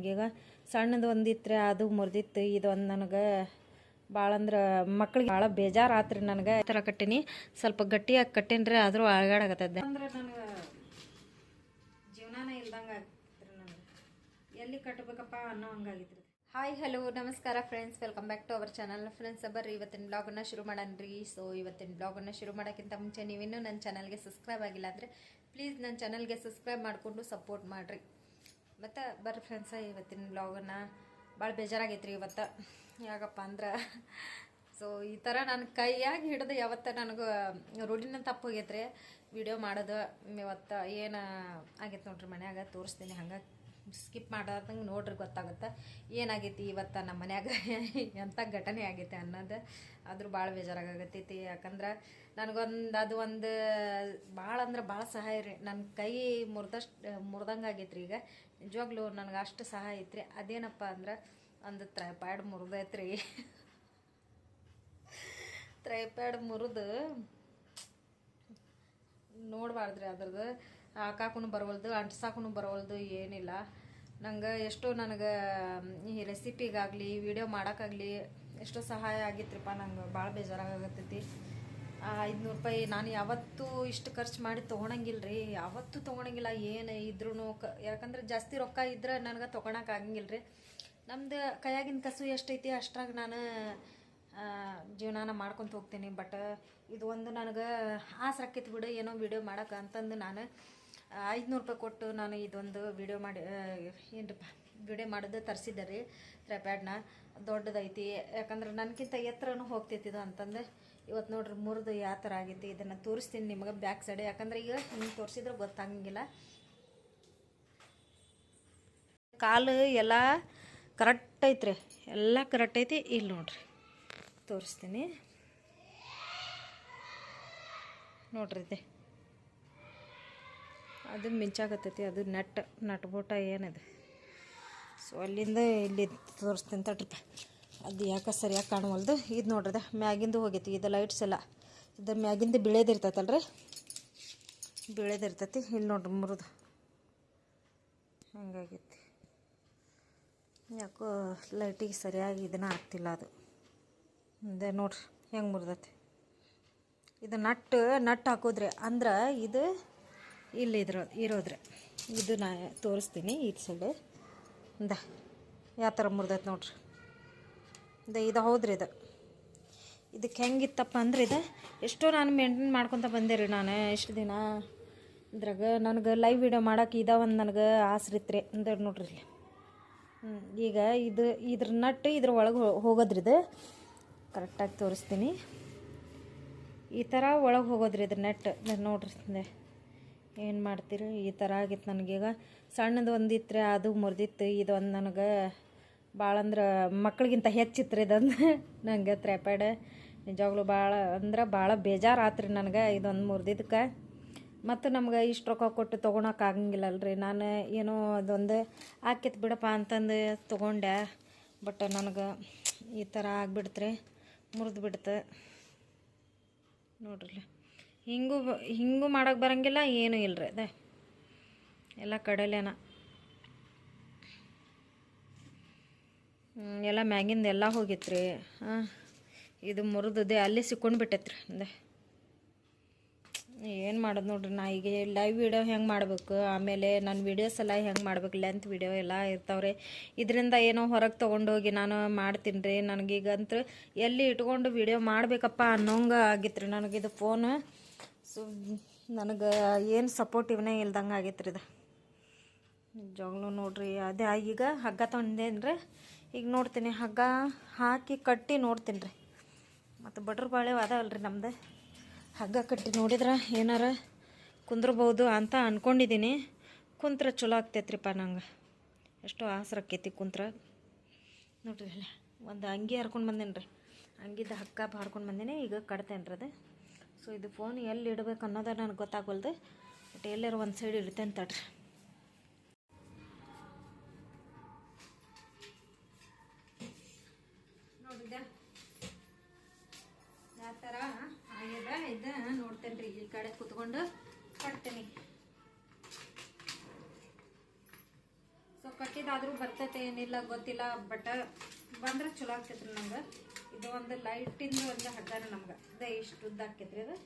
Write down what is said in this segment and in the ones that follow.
ನನಗೀಗ ಸಣ್ಣದು ಒಂದಿತ್ತು ಅದು ಮುರಿದಿತ್ತು. ಇದೊಂದು ನನಗೆ ಭಾಳ ಅಂದ್ರೆ ಮಕ್ಳಿಗೆ ಭಾಳ ಬೇಜಾರು ಆತ್ರಿ ನನಗೆ. ಈ ಥರ ಕಟ್ಟೀನಿ, ಸ್ವಲ್ಪ ಗಟ್ಟಿಯಾಗಿ ಕಟ್ಟೇನ್ರಿ, ಆದರೂ ಅಳಗಾಡಕತ್ತದ್ದೆ ಅಂದ್ರೆ ನನಗೆ ಜೀವನಾನೇ ಇಲ್ದಂಗೆ ಆಗ್ತಿರಿ. ನನಗೆ ಎಲ್ಲಿ ಕಟ್ಟಬೇಕಪ್ಪ ಅನ್ನೋ ಹಂಗಾಗಿತ್ರಿ. ಹಾಯ್ ಹಲೋ ನಮಸ್ಕಾರ friends, welcome back to our channel. Friends ಬರ್ರಿ ಇವತ್ತಿನ ಬ್ಲಾಗನ್ನು ಶುರು ಮಾಡೋಣ್ರಿ. ಸೊ ಇವತ್ತಿನ ಬ್ಲಾಗನ್ನು ಶುರು ಮಾಡೋಕ್ಕಿಂತ ಮುಂಚೆ ನೀವಿನ್ನೂ ನನ್ನ ಚಾನಲ್ಗೆ ಸಬ್ಸ್ಕ್ರೈಬ್ ಆಗಿಲ್ಲ ಅಂದರೆ ಪ್ಲೀಸ್ ನನ್ನ ಚಾನಲ್ಗೆ ಸಬ್ಸ್ಕ್ರೈಬ್ ಮಾಡಿಕೊಂಡು ಸಪೋರ್ಟ್ ಮಾಡಿರಿ. ಮತ್ತು ಬರ್ರಿ ಫ್ರೆಂಡ್ಸ, ಇವತ್ತಿನ ಬ್ಲಾಗನ್ನು ಭಾಳ ಬೇಜಾರಾಗೈತ್ರಿ ಇವತ್ತು. ಯಾಕಪ್ಪ ಅಂದ್ರೆ ಸೊ ಈ ಥರ ನಾನು ಕೈಯಾಗಿ ಹಿಡಿದು ಯಾವತ್ತ ನನಗೆ ರೂಢಿನ ತಪ್ಪು ಹೋಗೈತ್ರಿ ವಿಡಿಯೋ ಮಾಡೋದು. ಇವತ್ತು ಏನು ಆಗೈತೆ ನೋಡ್ರಿ, ಮನ್ಯಾಗ ತೋರಿಸ್ತೀನಿ, ಹಂಗೆ ಸ್ಕಿಪ್ ಮಾಡೋದಂಗೆ ನೋಡ್ರಿ ಗೊತ್ತಾಗುತ್ತೆ ಏನಾಗೈತಿ ಇವತ್ತು ನಮ್ಮ ಮನ್ಯಾಗ ಎಂಥ ಘಟನೆ ಆಗೈತೆ ಅನ್ನೋದು. ಆದರೂ ಭಾಳ ಬೇಜಾರಾಗತ್ತೈತಿ. ಯಾಕಂದ್ರೆ ನನಗೊಂದು ಒಂದು ಭಾಳ ಅಂದ್ರೆ ಭಾಳ ಸಹಾಯ ರೀ. ನನ್ನ ಕೈ ಮುರಿದಂಗೆ ಆಗೈತ್ರಿ. ಈಗ ನಿಜವಾಗ್ಲೂ ನನಗೆ ಅಷ್ಟು ಸಹಾಯ ಐತ್ರಿ. ಅದೇನಪ್ಪ ಅಂದ್ರೆ ಒಂದು ಟ್ರೈಪ್ಯಾಡ್ ಮುರಿದೈತ್ರಿ. ಟ್ರೈಪ್ಯಾಡ್ ಮುರಿದು ನೋಡಬಾರ್ದ್ರಿ, ಅದ್ರದ್ದು ಹಾಕಾಕು ಬರವಲ್ದು, ಅಂಟ್ಸಾಕು ಬರವಲ್ದು, ಏನಿಲ್ಲ. ನಂಗೆ ಎಷ್ಟೋ ನನಗೆ ಈ ರೆಸಿಪಿಗಾಗಲಿ ವಿಡಿಯೋ ಮಾಡೋಕ್ಕಾಗಲಿ ಎಷ್ಟೋ ಸಹಾಯ ಆಗಿತ್ರಿಪ್ಪ. ನಂಗೆ ಭಾಳ ಬೇಜಾರಾಗತ್ತೈತಿ. 500 ರೂಪಾಯಿ ನಾನು ಯಾವತ್ತೂ ಇಷ್ಟು ಖರ್ಚು ಮಾಡಿ ತೊಗೊಳಂಗಿಲ್ಲ ರೀ, ಯಾವತ್ತೂ ತೊಗೊಳಂಗಿಲ್ಲ ಏನು ಇದ್ರೂ. ಯಾಕಂದ್ರೆ ಜಾಸ್ತಿ ರೊಕ್ಕ ಇದ್ರೆ ನನಗೆ ತೊಗೊಳಕ್ಕೆ ಆಗಂಗಿಲ್ಲ ರೀ. ನಮ್ದು ಕೈಯಾಗಿನ ಕಸು ಎಷ್ಟೈತಿ ಅಷ್ಟ್ರಾಗ ನಾನು ಜೀವನಾನ ಮಾಡ್ಕೊತ ಹೋಗ್ತೀನಿ. ಬಟ್ ಇದು ಒಂದು ನನಗೆ ಆಸರಾಕೈತಿ ಬಿಡು ಏನೋ ವಿಡಿಯೋ ಮಾಡೋಕೆ ಅಂತಂದು ನಾನು 500 ರೂಪಾಯಿ ಕೊಟ್ಟು ನಾನು ಇದೊಂದು ವಿಡಿಯೋ ಮಾಡಿ ಏನರಪ್ಪ ವಿಡಿಯೋ ಮಾಡೋದು ತರಿಸಿದ್ದೆ ರೀ. ಟ್ರೈಪ್ಯಾಡ್ನ ದೊಡ್ಡದೈತಿ, ಯಾಕಂದ್ರೆ ನನಗಿಂತ ಎತ್ತರನೂ ಹೋಗ್ತೈತಿದು ಅಂತಂದು. ಇವತ್ತು ನೋಡ್ರಿ ಮುರಿದು ಯಾವ ಥರ ಆಗೈತಿ, ಇದನ್ನು ತೋರಿಸ್ತೀನಿ ನಿಮಗೆ ಬ್ಯಾಕ್ ಸೈಡ್. ಯಾಕಂದ್ರೆ ಈಗ ಹಿಂಗೆ ತೋರಿಸಿದ್ರೆ ಗೊತ್ತಾಗಂಗಿಲ್ಲ. ಕಾಲು ಎಲ್ಲ ಕರೆಕ್ಟ್ ಐತ್ರಿ, ಎಲ್ಲ ಕರೆಕ್ಟ್ ಐತಿ. ಇಲ್ಲಿ ನೋಡ್ರಿ ತೋರಿಸ್ತೀನಿ ನೋಡ್ರಿ, ಇದೆ ಅದು ಮಿಂಚಾಗತ್ತೈತಿ, ಅದು ನಟ್ಬೋಟ ಏನಿದೆ. ಸೊ ಅಲ್ಲಿಂದ ಇಲ್ಲಿ ತೋರಿಸ್ತೀನಿ ತಡ್ರಿಪ್ಪ. ಅದು ಯಾಕೆ ಸರಿಯಾಗಿ ಕಾಣವಲ್ದು. ಇದು ನೋಡ್ರಿ ಮ್ಯಾಗಿಂದು ಹೋಗೈತಿ, ಇದು ಲೈಟ್ಸ್ ಎಲ್ಲ ಇದು ಮ್ಯಾಗಿಂದು ಬಿಳೇದಿರ್ತೈತಲ್ರಿ, ಬಿಳೇದಿರ್ತೈತಿ. ಇಲ್ಲಿ ನೋಡ್ರಿ ಮುರಿದು ಹಂಗಾಗೈತಿ. ಯಾಕೋ ಲೈಟಿಗೆ ಸರಿಯಾಗಿ ಇದನ್ನ ಆಗ್ತಿಲ್ಲ. ಅದು ಅದೇ ನೋಡ್ರಿ ಹೆಂಗೆ ಮುರಿದೈತಿ. ಇದು ನಟ್ಟು ಹಾಕೋದ್ರಿ ಅಂದ್ರೆ ಇದು ಇಲ್ಲಿ ಇರೋದ್ರೆ ಇದು ನಾ ತೋರಿಸ್ತೀನಿ. ಈ ಸೈಡ್ ಯಾವ ಥರ ಮುರಿದೈತೆ ನೋಡ್ರಿ. ಇದು ಹೌದ್ರಿ, ಇದಕ್ಕೆ ಹೆಂಗಿತ್ತಪ್ಪ ಅಂದ್ರೆ ಇದು ಎಷ್ಟೋ ನಾನು ಮೇಂಟೈನ್ ಮಾಡ್ಕೊತ ಬಂದೆ ರೀ. ನಾನು ಎಷ್ಟು ದಿನ ಇದ್ರಾಗ ನನಗೆ ಲೈವ್ ವಿಡಿಯೋ ಮಾಡೋಕೆ ಒಂದು ನನಗೆ ಆಸರಿತ್ರಿ ಅಂದ್ರೆ ನೋಡ್ರಿ ಇಲ್ಲಿ. ಈಗ ಇದ್ರ ನಟ್ಟು ಇದ್ರ ಒಳಗೆ ಹೋಗೋದ್ರಿ. ಇದು ಕರೆಕ್ಟಾಗಿ ತೋರಿಸ್ತೀನಿ. ಈ ಥರ ಒಳಗೆ ಹೋಗೋದ್ರಿ ಇದ್ರ ನೆಟ್ ನೋಡ್ರಿ. ಏನು ಮಾಡ್ತೀರಿ, ಈ ಥರ ಆಗಿತ್ತು ನನಗೀಗ. ಸಣ್ಣದು ಒಂದಿತ್ತು ಅದು ಮುರಿದಿತ್ತು. ಇದೊಂದು ನನಗೆ ಭಾಳ ಅಂದ್ರೆ ಮಕ್ಳಿಗಿಂತ ಹೆಚ್ಚಿತ್ತು ಇದೊಂದು ನನಗೆ ಟ್ರೈಪ್ಯಾಡ್. ನಿಜವಾಗ್ಲೂ ಭಾಳ ಅಂದ್ರೆ ಭಾಳ ಬೇಜಾರು ಆತ್ರಿ ನನಗೆ ಇದೊಂದು ಮುರಿದಿದ್ದಕ್ಕೆ. ಮತ್ತು ನಮ್ಗೆ ಇಷ್ಟು ರೊಕ್ಕ ಕೊಟ್ಟು ತೊಗೊಳಕ್ಕೆ ಆಗಂಗಿಲ್ಲಲ್ರಿ. ನಾನು ಏನೋ ಅದೊಂದು ಆಕೈತೆ ಬಿಡಪ್ಪ ಅಂತಂದು ತೊಗೊಂಡೆ. ಬಟ್ ನನಗೆ ಈ ಥರ ಆಗಿಬಿಡ್ತ್ರಿ, ಮುರಿದು ಬಿಡ್ತು ನೋಡ್ರಿ. ಹಿಂಗೂ ಮಾಡೋಕೆ ಬರೋಂಗಿಲ್ಲ, ಏನೂ ಇಲ್ಲರಿ. ಅದೇ ಎಲ್ಲ ಕಡಲೆನ ಎಲ್ಲ ಮ್ಯಾಗಿಂದ ಎಲ್ಲ ಹೋಗಿತ್ರಿ. ಇದು ಮುರಿದದೆ ಅಲ್ಲಿ ಸಿಕ್ಕೊಂಡು ಬಿಟ್ಟೈತ್ರಿ. ಅಂದೆ ಏನು ಮಾಡೋದು ನೋಡ್ರಿ. ನಾ ಈಗ ಲೈವ್ ವಿಡಿಯೋ ಹೆಂಗೆ ಮಾಡಬೇಕು, ಆಮೇಲೆ ನನ್ನ ವೀಡಿಯೋಸ್ ಎಲ್ಲ ಹೆಂಗೆ ಮಾಡ್ಬೇಕು, ಲೆಂತ್ ವಿಡಿಯೋ ಎಲ್ಲ ಇರ್ತಾವ್ರಿ. ಇದರಿಂದ ಏನೋ ಹೊರಗೆ ತೊಗೊಂಡೋಗಿ ನಾನು ಮಾಡ್ತೀನಿ ರೀ. ನನಗೀಗಂತೂ ಎಲ್ಲಿ ಇಟ್ಕೊಂಡು ವಿಡಿಯೋ ಮಾಡಬೇಕಪ್ಪ ಅನ್ನೋಂಗೆ ಆಗಿತ್ತು ರೀ ನನಗಿದು ಫೋನು. ಸೊ ನನಗೆ ಏನು ಸಪೋರ್ಟಿವ್ನೇ ಇಲ್ದಂಗೆ ಆಗೈತೆ ರೀ ಇದು ನಿಜವಾಗ್ಲೂ ನೋಡ್ರಿ. ಅದೇ ಈಗ ಹಗ್ಗ ತೊಗೊಂಡೇನು ರೀ. ಈಗ ನೋಡ್ತೀನಿ, ಹಗ್ಗ ಹಾಕಿ ಕಟ್ಟಿ ನೋಡ್ತೀನಿ ರೀ. ಮತ್ತು ಬಟ್ರ್ ಬಾಳೆ ಅದಾವಲ್ರಿ ನಮ್ದು, ಹಗ್ಗ ಕಟ್ಟಿ ನೋಡಿದ್ರೆ ಏನಾರ ಕುಂದ್ರಬಹುದು ಅಂತ ಅಂದ್ಕೊಂಡಿದ್ದೀನಿ. ಕುಂತ್ರ ಚಲೋ ಆಗ್ತೈತ್ರಿಪ್ಪ. ನಂಗೆ ಎಷ್ಟೋ ಆಸರಾಕೈತಿ ಕುಂತ್ರ ನೋಡ್ರಿ. ಇಲ್ಲ ಒಂದು ಅಂಗಿ ಹರ್ಕೊಂಡು ಬಂದೇನಿ ರೀ, ಅಂಗಿದ ಹಗ್ಗ ಹಾರ್ಕೊಂಡು ಬಂದೀನಿ. ಈಗ ಕಟ್ತೇನೆ ರೀ ಅದು. ಸೊ ಇದು ಫೋನ್ ಎಲ್ಲಿ ಇಡಬೇಕು ಅನ್ನೋದು ನನಗೆ ಗೊತ್ತಾಗಲ್ದು. ಬಟ್ ಎಲ್ಲರೂ ಒಂದು ಸೈಡ್ ಇಡ್ತೇನೆ ತಡ್ರಿ. ನೋಡಿದ್ದೆ ಯಾವ ಥರ ಆಗ್ಯದ. ಇದು ನೋಡ್ತೇನೆ ರೀ, ಈ ಕಡೆ ಕೂತ್ಕೊಂಡು ಕಟ್ತೇನೆ. ಸೊ ಕಟ್ಟಿದ ಲೈಟ್ ಆದರೂ ಬರ್ತೈತೆ ಏನಿಲ್ಲ ಗೊತ್ತಿಲ್ಲ, ಬಟ್ ಬಂದ್ರೆ ಚಲೋ ಆಗ್ತೈತ್ರಿ ನಂಗೆ. ಇದು ಒಂದು ಲೈಟಿಂದ ಒಂದು ಹಗ್ಗಾರ ನಮ್ಗೆ ಅದೇ ಇಷ್ಟು ಉದ್ದ ಆಕೈತ್ರಿ. ಅದು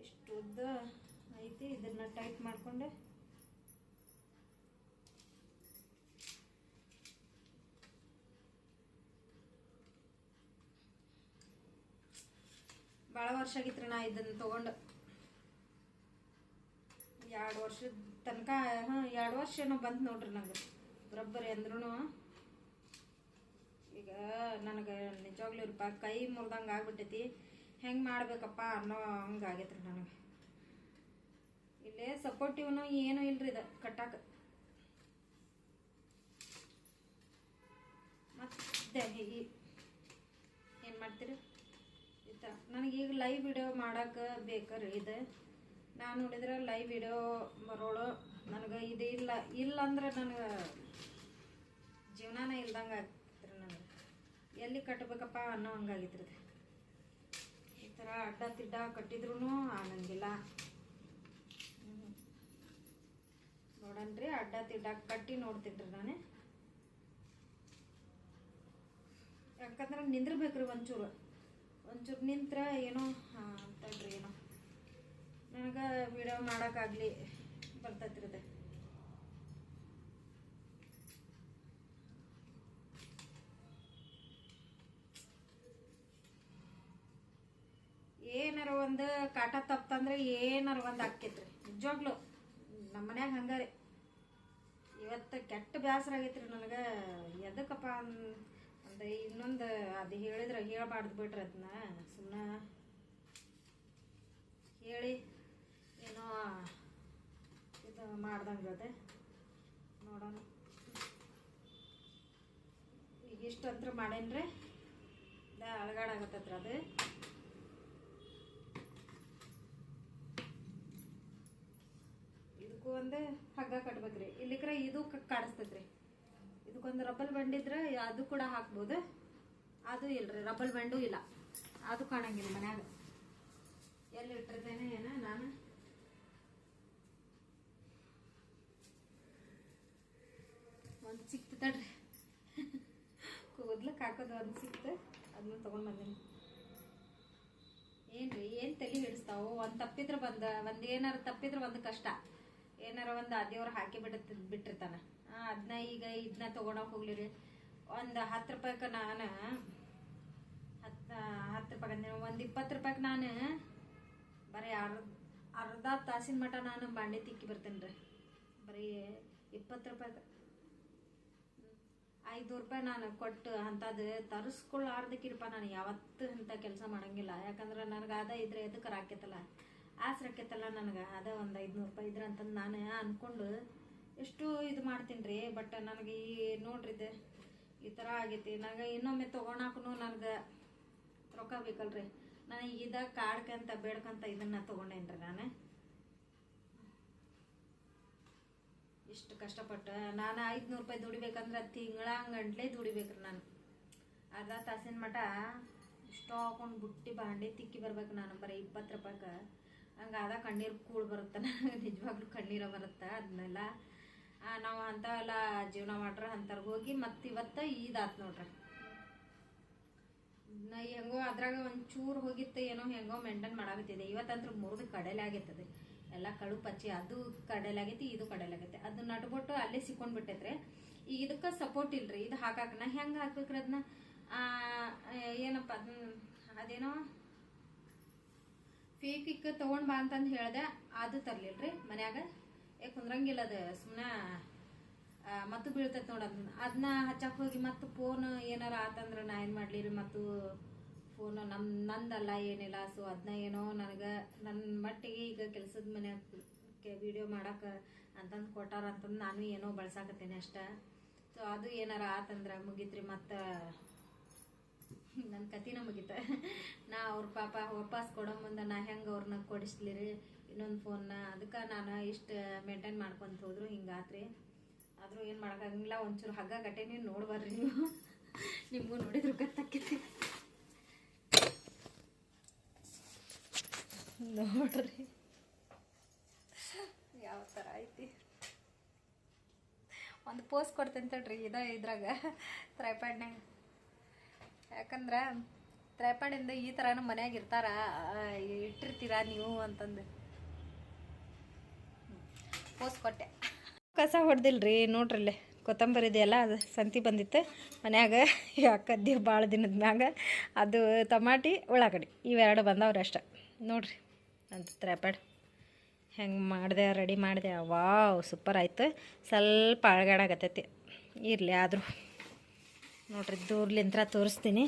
ಇಷ್ಟು ಉದ್ದ ಐತಿ. ಇದನ್ನು ಟೈಟ್ ಮಾಡಿಕೊಂಡೆ ಭಾಳ ವರ್ಷ ಆಗಿತ್ರಿ ನಾ ಇದನ್ನು ತೊಗೊಂಡು. 2 ವರ್ಷದ ತನಕ 2 ವರ್ಷ ಏನೋ ಬಂತು ನೋಡ್ರಿ ನಂಗೆ ಬರೋಬ್ಬರಿ. ಅಂದ್ರೂ ಈಗ ನನಗೆ ನಿಜವಾಗ್ಲೂ ಇರಪ್ಪ ಕೈ ಮುರಿದಂಗೆ ಆಗ್ಬಿಟ್ಟೈತಿ. ಹೆಂಗೆ ಮಾಡ್ಬೇಕಪ್ಪ ಅನ್ನೋ ಹಂಗೆ ಆಗೈತ್ರಿ ನನಗೆ. ಇಲ್ಲೇ ಸಪೋರ್ಟಿವ್ನು ಏನೂ ಇಲ್ರಿ ಇದು ಕಟ್ಟಾಕ. ಮತ್ತೆ ಏನು ಮಾಡ್ತೀರಿ ಈ ಥರ. ನನಗೀಗ ಲೈವ್ ವಿಡಿಯೋ ಮಾಡೋಕೆ ಬೇಕ್ರಿ ಇದು. ನಾನು ನೋಡಿದ್ರೆ ಲೈವ್ ವಿಡಿಯೋ ಬರೋಳು ನನಗೆ ಇದು ಇಲ್ಲ ಅಂದ್ರೆ ನನಗೆ ಜೀವನನೇ ಇಲ್ದಂಗೆ ಆಗ್ತಿರಿ. ನನಗೆ ಎಲ್ಲಿ ಕಟ್ಟಬೇಕಪ್ಪ ಅನ್ನೋ ಹಂಗಾಗಿತ್ರಿ. ಈ ಥರ ಅಡ್ಡ ತಿಡ್ಡ ಕಟ್ಟಿದ್ರೂ ಆಗಂಗಿಲ್ಲ. ನೋಡನ್ರಿ ಅಡ್ಡ ತಿಡ್ಡ ಕಟ್ಟಿ ನೋಡ್ತಿನ್ರಿ ನಾನು. ಯಾಕಂದ್ರೆ ನಿಂದಿರ್ಬೇಕ್ರಿ ಒಂಚೂರು ನಿಂತ್ರೆ ಏನೋ ಅಂತಲ್ರಿ ಏನೋ ನನಗೆ ವಿಡಿಯೋ ಮಾಡೋಕ್ಕಾಗಲಿ ಬರ್ತೈತ್ರಿ ಇದು. ಏನಾರ ಒಂದು ಕಾಟ ತಪ್ಪಂದ್ರೆ ಏನಾರ ಒಂದು ಆಕ್ಕೈತ್ರಿ ನಿಜವಾಗ್ಲು. ನಮ್ಮ ಮನ್ಯಾಗ ಹಂಗಾರಿ ಇವತ್ತು ಕೆಟ್ಟ ಬೇಸರ ಆಗೈತ್ರಿ ನನಗೆ. ಎದಕ್ಕಪ್ಪ ಅಂದ್ರೆ ಇನ್ನೊಂದು ಅದು ಹೇಳಿದ್ರೆ ಹೇಳಬಾರ್ದು ಬಿಡ್ರಿ. ಅದನ್ನ ಸುಮ್ಮನೆ ಹೇಳಿ ಏನೋ ಇದು ಮಾಡ್ದಂಗೆ ಅದೇ ನೋಡೋಣ. ಈಗ ಇಷ್ಟಂತ್ರ ಮಾಡೇನ್ರಿ ಅಳಗಾಡಾಗತ್ತತ್ರ. ಅದು ಇದಕ್ಕೂ ಒಂದು ಹಗ್ಗ ಕಟ್ಬೇಕ್ರಿ. ಇಲ್ಲಿಕ್ರ ಇದು ಕಾಡಿಸ್ತೈತ್ರಿ. ಇದಕ್ಕೊಂದು ರಬ್ಬಲ್ ಬಂಡಿದ್ರೆ ಅದು ಕೂಡ ಹಾಕ್ಬೋದು. ಅದು ಇಲ್ರಿ, ರಬ್ಬಲ್ ಬಂಡು ಇಲ್ಲ, ಅದು ಕಾಣಂಗಿಲ್ಲ ಮನ್ಯಾಗ. ಎಲ್ಲಿ ಇಟ್ಟಿರ್ತೇನೆ ಏನ ನಾನು. ಒಂದು ಸಿಕ್ತು ತಡ್ರಿ, ಕೂದ್ಲಕ್ಕೆ ಹಾಕೋದು ಒಂದು ಸಿಕ್ತು, ಅದನ್ನ ತೊಗೊಂಡು ಬಂದೀನಿ. ಏನ್ರಿ ಏನು ತಲೆ ಹಿಡಿಸ್ತಾವು. ಒಂದು ತಪ್ಪಿದ್ರೆ ಒಂದು ಏನಾರು ತಪ್ಪಿದ್ರೆ ಒಂದು ಕಷ್ಟ. ಏನಾರ ಒಂದು ದೇವ್ರು ಹಾಕಿ ಬಿಟ್ಟಿರ್ತಾನ. ಅದನ್ನ ಈಗ ಇದನ್ನ ತೊಗೊಳಕ್ಕೆ ಹೋಗ್ಲಿರಿ. ಒಂದು 10 ರೂಪಾಯಿಗೆ ನಾನು 10 ರೂಪಾಯಿ ಒಂದು 20 ರೂಪಾಯಿಗೆ ನಾನು ಬರೀ ಅರ್ಧ ತಾಸಿನ ಮಟ ನಾನು ಬಾಂಡೆ ತಿಕ್ಕಿ ಬರ್ತೇನೆ ರೀ. ಬರೀ 20 ರೂಪಾಯಿಗೆ 5 ರೂಪಾಯಿ ನಾನು ಕೊಟ್ಟು ಅಂಥದ್ದು ತರಿಸ್ಕೊಳ್ಳಾರ್ದಕ್ಕಿರಪ್ಪ. ನಾನು ಯಾವತ್ತೂ ಅಂಥ ಕೆಲಸ ಮಾಡೋಂಗಿಲ್ಲ. ಯಾಕಂದ್ರೆ ನನಗೆ ಅದ ಇದ್ರೆ ಎದಕ್ಕೆ ರಾಕೈತಲ್ಲ, ಆಸೆ ರಾಕೈತಲ್ಲ ನನಗೆ. ಅದ ಒಂದು 500 ರೂಪಾಯಿ ಇದ್ರೆ ಅಂತಂದು ನಾನು ಅಂದ್ಕೊಂಡು ಎಷ್ಟು ಇದು ಮಾಡ್ತೀನಿ ರೀ. ಬಟ್ ನನಗೆ ಈ ನೋಡ್ರಿ ಇದು ಈ ಥರ ಆಗೈತಿ. ನನಗೆ ಇನ್ನೊಮ್ಮೆ ತೊಗೊಳಕ್ಕೂ ನನಗೆ ರೊಕ್ಕ ಬೇಕಲ್ರಿ. ನಾನು ಇದ ಕಾಡ್ಕಂತ ಬೇಡ್ಕಂತ ಇದನ್ನು ತೊಗೊಂಡೇನ್ರಿ ನಾನು. ಇಷ್ಟು ಕಷ್ಟಪಟ್ಟು ನಾನು 500 ರೂಪಾಯಿ ದುಡಿಬೇಕಂದ್ರೆ ತಿಂಗಳಂಗಂಟ್ಲೆ ದುಡಿಬೇಕ್ರಿ ನಾನು. ಅರ್ಧ ತಾಸಿನ ಮಟ ಇಷ್ಟು ಹಾಕೊಂಡು ಬುಟ್ಟಿ ಬಾಂಡೆ ತಿಕ್ಕಿ ಬರ್ಬೇಕು ನಾನು ಬರೀ 20 ರೂಪಾಯಿಗೆ. ಹಂಗೆ ಅದ ಕಣ್ಣೀರು ಕೂಳು ಬರುತ್ತೆ ನನಗೆ. ನಿಜವಾಗ್ಲೂ ಕಣ್ಣೀರ ಬರುತ್ತೆ. ಅದನ್ನೆಲ್ಲ ನಾವು ಅಂಥವೆಲ್ಲ ಜೀವನ ಮಾಡ್ರೆ ಅಂಥವ್ರಿಗೆ ಹೋಗಿ ಮತ್ತು ಇವತ್ತು ಇದಾತು ನೋಡ್ರಿ. ನಾ ಹೆಂಗೋ ಅದ್ರಾಗ ಒಂಚೂರು ಹೋಗಿತ್ತು ಏನೋ ಹೆಂಗೋ ಮೇಂಟೈನ್ ಮಾಡಾಕತ್ತಿದೆ. ಇವತ್ತಂತ್ರ ಮುರಿದು ಕಡಲೆ ಆಗೈತದೆ ಎಲ್ಲ ಕಡು ಪಚ್ಚಿ. ಅದು ಕಡಲೆ ಆಗೈತಿ, ಇದು ಕಡಲೆ ಆಗೈತಿ. ಅದು ನಟ್ಬಿಟ್ಟು ಅಲ್ಲೇ ಸಿಕ್ಕೊಂಡು ಬಿಟ್ಟೈತ್ರಿ. ಈಗ ಇದಕ್ಕೆ ಸಪೋರ್ಟ್ ಇಲ್ರಿ. ಇದು ಹಾಕಾಕ ನಾ ಹೆಂಗೆ ಹಾಕ್ಬೇಕ್ರಿ ಅದನ್ನ. ಏನಪ್ಪ ಅದೇನೋ ಫೇಕಿಕ್ ತೊಗೊಂಡು ಬಾ ಅಂತಂದು ಹೇಳ್ದೆ. ಅದು ತರ್ಲಿಲ್ರಿ ಮನ್ಯಾಗ. ಕುಂದ್ರಂಗಿಲ್ಲ ಅದು ಸುಮ್ಮನೆ ಮತ್ತು ಬೀಳ್ತೈತೆ ನೋಡೋದು. ಅದನ್ನ ಹಚ್ಚಕ್ಕೆ ಹೋಗಿ ಮತ್ತು ಫೋನ್ ಏನಾರ ಆತಂದ್ರೆ ನಾ ಏನು ಮಾಡಲಿ ರೀ. ಮತ್ತು ಫೋನು ನಂದಲ್ಲ ಏನಿಲ್ಲ. ಸೊ ಅದನ್ನ ಏನೋ ನನಗೆ ನನ್ನ ಮಟ್ಟಿಗೆ ಈಗ ಕೆಲಸದ ಮನ್ಯಾಗ ವಿಡಿಯೋ ಮಾಡೋಕೆ ಅಂತಂದು ಕೊಟ್ಟಾರ ಅಂತಂದು ನಾನು ಏನೋ ಬಳಸಾಕತ್ತೇನೆ ಅಷ್ಟೇ. ಸೊ ಅದು ಏನಾರ ಆತಂದ್ರೆ ಮುಗೀತ್ರಿ. ಮತ್ತು ನನ್ನ ಕತಿನ ಮುಗೀತ. ನಾ ಅವ್ರ ಪಾಪ ವಾಪಸ್ ಕೊಡೋ ಮುಂದೆ ನಾ ಹೆಂಗೆ ಅವ್ರನ್ನ ಕೊಡಿಸ್ಲಿ ರೀ ಇನ್ನೊಂದು ಫೋನ್ನ. ಅದಕ್ಕೆ ನಾನು ಇಷ್ಟು ಮೇಂಟೈನ್ ಮಾಡ್ಕೊಂತ ಹೋದ್ರು ಹಿಂಗಾತ್ರಿ. ಆದರೂ ಏನು ಮಾಡೋಕ್ಕಾಗಂಗಿಲ್ಲ. ಒಂಚೂರು ಹಗ್ಗ ಕಟ್ಟೇನಿ ನೋಡ್ಬರ್ರಿ ನೀವು. ನಿಮಗೂ ನೋಡಿದ್ರು ಗೊತ್ತಾಕೈತಿ ನೋಡ್ರಿ ಯಾವ ಥರ ಐತಿ. ಒಂದು ಪೋಸ್ ಕೊಡ್ತೇನೆ ತಡ್ರಿ ಇದ್ರಾಗ ತ್ರೈಪಾಡ್ನಾಗ. ಯಾಕಂದ್ರೆ ತ್ರೈಪಾಡಿಂದ ಈ ಥರನೂ ಮನ್ಯಾಗ ಇರ್ತಾರ, ಇಟ್ಟಿರ್ತೀರಾ ನೀವು ಅಂತಂದು ಪೋಸ್ ಕೊಟ್ಟೆ. ಕಸ ಹೊಡೆದಿಲ್ರಿ ನೋಡ್ರಲ್ಲೇ ಕೊತ್ತಂಬರಿ ಇದೆಯಲ್ಲ, ಅದು ಸಂತಿ ಬಂದಿತ್ತು ಮನ್ಯಾಗ. ಯಾಕದ್ದಿ ಭಾಳ ದಿನದ ಮ್ಯಾಗ ಅದು ಟಮಾಟಿ ಉಳ್ಳಾಗಡ್ಡಿ ಇವೆರಡು ಬಂದವ್ರಿ ಅಷ್ಟೆ. ನೋಡ್ರಿ ಅಂತ ತ್ರೈಪಾಡ್ ಹೆಂಗೆ ಮಾಡಿದೆ, ರೆಡಿ ಮಾಡಿದೆ. ವಾವ್ ಸೂಪರ್ ಆಯ್ತು. ಸ್ವಲ್ಪ ಅಳಗಾಡಾಗತ್ತೈತಿ, ಇರಲಿ ಆದರೂ ನೋಡ್ರಿ ದೂರ್ಲಿಂತ್ರ ತೋರಿಸ್ತೀನಿ.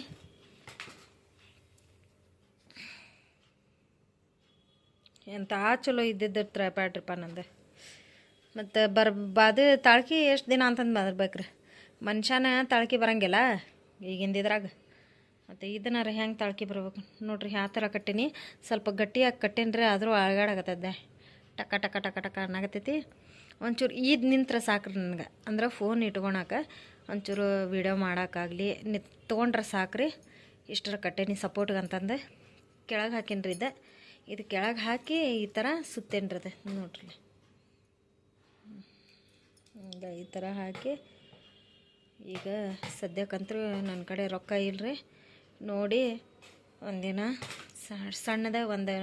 ಎಂಥ ಚಲೋ ಇದ್ದಿದ್ದು ತ್ರೈಪಾಡ್ರಿಪ್ಪ ನಂದು. ಮತ್ತು ಅದು ತಾಳ್ಕಿ ಎಷ್ಟು ದಿನ ಅಂತಂದು ಬರ್ಬೇಕ್ರಿ, ಮನುಷ್ಯನ ತಾಳ್ಕಿ ಬರೋಂಗಿಲ್ಲ ಈಗಿಂದಿದ್ರಾಗ. ಮತ್ತು ಇದನ್ನಾರ ಹೆಂಗೆ ತಾಳ್ಕಿ ಬರ್ಬೇಕು ನೋಡ್ರಿ. ಯಾವ ಥರ ಕಟ್ಟೀನಿ, ಸ್ವಲ್ಪ ಗಟ್ಟಿಯಾಗಿ ಕಟ್ಟೀನಿ ಆದರೂ ಅಳಗಾಡಾಗತ್ತದ, ಟಕ ಟಕ ಟಕ ಟಕ ಅನ್ನಕತ್ತೈತಿ. ಒಂಚೂರು ನಿಂತ್ರೆ ಸಾಕ್ರಿ ನನಗೆ, ಅಂದ್ರೆ ಫೋನ್ ಇಟ್ಕೊಳಕ ಒಂಚೂರು ವೀಡಿಯೋ ಮಾಡೋಕ್ಕಾಗಲಿ ತೊಗೊಂಡ್ರೆ ಸಾಕ್ರಿ. ಇಷ್ಟರ ಕಟ್ಟೇನಿ ಸಪೋರ್ಟ್ಗೆ ಅಂತಂದು ಕೆಳಗೆ ಹಾಕೀನಿ ಇದು ಕೆಳಗೆ ಹಾಕಿ ಈ ಥರ ಸುತ್ತೇನ್ರಿ ಅದು ನೋಡ್ರಿ. ಹಿಂಗೆ ಈ ಥರ ಹಾಕಿ ಈಗ ಸದ್ಯಕ್ಕಂತೂ ನನ್ನ ಕಡೆ ರೊಕ್ಕ ಇಲ್ಲರಿ ನೋಡಿ. ಒಂದಿನ ಸಣ್ಣದ ಒಂದು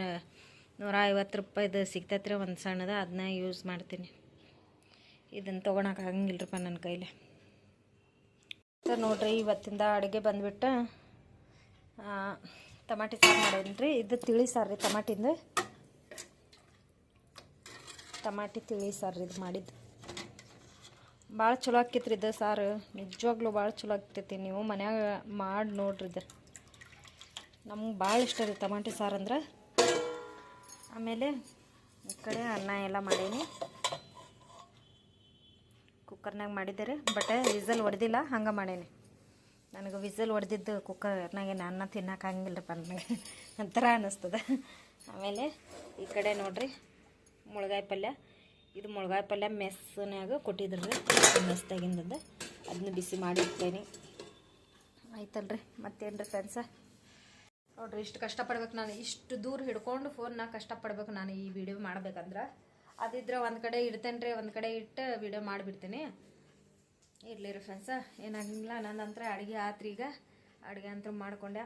150 ರೂಪಾಯಿದು ಸಿಗ್ತೈತ್ರಿ ಒಂದು ಸಣ್ಣದ, ಅದನ್ನ ಯೂಸ್ ಮಾಡ್ತೀನಿ. ಇದನ್ನು ತೊಗೊಳಕ್ಕೆ ಆಗಂಗಿಲ್ಲರಪ್ಪ ನನ್ನ ಕೈಲಿ. ನೋಡ್ರಿ ಇವತ್ತಿಂದ ಅಡುಗೆ ಬಂದುಬಿಟ್ಟು ಟಮಾಟಿ ಸಾರು ಮಾಡೇನಿ ರೀ. ಇದು ತಿಳಿ ಸಾರು ರೀ, ಟಮಾಟಿ ತಿಳಿ ಸಾರು ಇದು ಮಾಡಿದ್ದು. ಭಾಳ ಚಲೋ ಆಕ್ಕೈತ್ರಿ ಇದು ಸಾರು, ನಿಜವಾಗ್ಲೂ ಭಾಳ ಚಲೋ ಆಗ್ತೈತಿ. ನೀವು ಮನ್ಯಾಗ ಮಾಡಿ ನೋಡ್ರಿ. ಇದು ನಮ್ಗೆ ಭಾಳ ಇಷ್ಟ ರೀ ಟಮಾಟಿ ಸಾರು ಅಂದ್ರೆ. ಆಮೇಲೆ ಈ ಕಡೆ ಅನ್ನ ಎಲ್ಲ ಮಾಡೀನಿ, ಕುಕ್ಕರ್ನಾಗ ಮಾಡಿದ್ದೆ ರೀ. ಬಟ್ ವಿಸಲ್ ಹೊಡೆದಿಲ್ಲ, ಹಂಗೆ ಮಾಡೇನಿ. ನನಗೆ ವಿಸಲ್ ಹೊಡೆದಿದ್ದು ಕುಕ್ಕರ್ನಾಗೆ ಅನ್ನ ತಿನ್ನೋಕೆ ಆಗಂಗಿಲ್ಲಪ್ಪ, ನನಗೆ ಒಂಥರ ಅನ್ನಿಸ್ತದೆ. ಆಮೇಲೆ ಈ ಕಡೆ ನೋಡ್ರಿ ಮುಳ್ಗಾಯಿ ಪಲ್ಯ. ಇದು ಮುಳ್ಗಾಯಿ ಪಲ್ಯ ಮೆಸ್ನ್ಯಾಗ ಕೊಟ್ಟಿದ್ರು ರೀ, ಮೆಸ್ದಾಗಿಂದ. ಅದನ್ನ ಬಿಸಿ ಮಾಡಿರ್ತೇನೆ. ಆಯ್ತಲ್ರಿ, ಮತ್ತೇನು ರೀ ಫ್ರೆಂಡ್ಸ. ನೋಡ್ರಿ ಇಷ್ಟು ಕಷ್ಟಪಡ್ಬೇಕು ನಾನು, ಇಷ್ಟು ದೂರ ಹಿಡ್ಕೊಂಡು ಫೋನ್ನ ಕಷ್ಟಪಡ್ಬೇಕು ನಾನು ಈ ವಿಡಿಯೋ ಮಾಡ್ಬೇಕಂದ್ರೆ. ಅದಿದ್ರೆ ಒಂದು ಕಡೆ ಇಡ್ತೇನೆ ರೀ, ಒಂದು ಕಡೆ ಇಟ್ಟು ವಿಡಿಯೋ ಮಾಡಿಬಿಡ್ತೀನಿ. ಇರಲಿ ರೀ ಫ್ರೆಂಡ್ಸ, ಏನಾಗಿಲ್ಲ. ನಂದಂತ್ರ ಅಡುಗೆ ಆತ್ರಿ. ಈಗ ಅಡುಗೆ ಅಂತೂ ಮಾಡ್ಕೊಂಡೆ.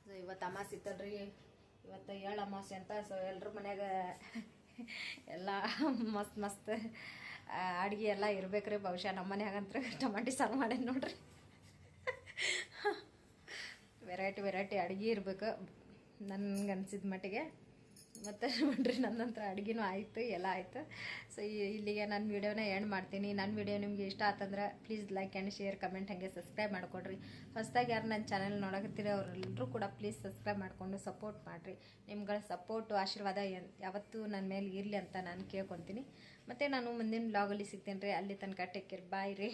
ಸೊ ಇವತ್ತು ಅಮಾಸೆ ಇತ್ತಲ್ರಿ, ಇವತ್ತು ಏಳು ಅಮಾಸೆ ಅಂತ. ಸೊ ಎಲ್ಲರೂ ಮನ್ಯಾಗ ಎಲ್ಲ ಮಸ್ತ್ ಅಡುಗೆ ಎಲ್ಲ ಇರ್ಬೇಕ್ರಿ. ಬಹುಶಃ ನಮ್ಮ ಮನ್ಯಾಗಂತೂ ಟಮಾಟಿ ಸಾರು ಮಾಡೇನಿ ನೋಡ್ರಿ. ವೆರೈಟಿ ಅಡುಗೆ ಇರಬೇಕು ನನ್ಗೆ ಅನ್ಸಿದ ಮಟ್ಟಿಗೆ. ಮತ್ತು ನೋಡ್ರಿ ನನ್ನಂತರ ಅಡುಗೆನೂ ಆಯಿತು, ಎಲ್ಲ ಆಯಿತು. ಸೊ ಇಲ್ಲಿಗೆ ನನ್ನ ವೀಡಿಯೋನ ಎಂಡ್ ಮಾಡ್ತೀನಿ. ನನ್ನ ವೀಡಿಯೋ ನಿಮಗೆ ಇಷ್ಟ ಆತಂದ್ರೆ please like and share, comment, ಹಾಗೆ ಸಬ್ಸ್ಕ್ರೈಬ್ ಮಾಡ್ಕೊಡ್ರಿ. ಹೊಸದಾಗಿ ಯಾರು ನನ್ನ ಚಾನಲ್ ನೋಡಕತ್ತೀರಿ ಅವರೆಲ್ಲರೂ ಕೂಡ ಪ್ಲೀಸ್ ಸಬ್ಸ್ಕ್ರೈಬ್ ಮಾಡಿಕೊಂಡು ಸಪೋರ್ಟ್ ಮಾಡಿರಿ. ನಿಮ್ಗಳ ಸಪೋರ್ಟು ಆಶೀರ್ವಾದ ಯಾವತ್ತೂ ನನ್ನ ಮೇಲೆ ಇರಲಿ ಅಂತ ನಾನು ಕೇಳ್ಕೊತೀನಿ. ಮತ್ತು ನಾನು ಮುಂದಿನ ಬ್ಲಾಗಲ್ಲಿ ಸಿಗ್ತೇನೆ ರೀ. ಅಲ್ಲಿ ತನಕ ಟೇಕ್ ಕೇರ್, ಬಾಯ್ ರೀ.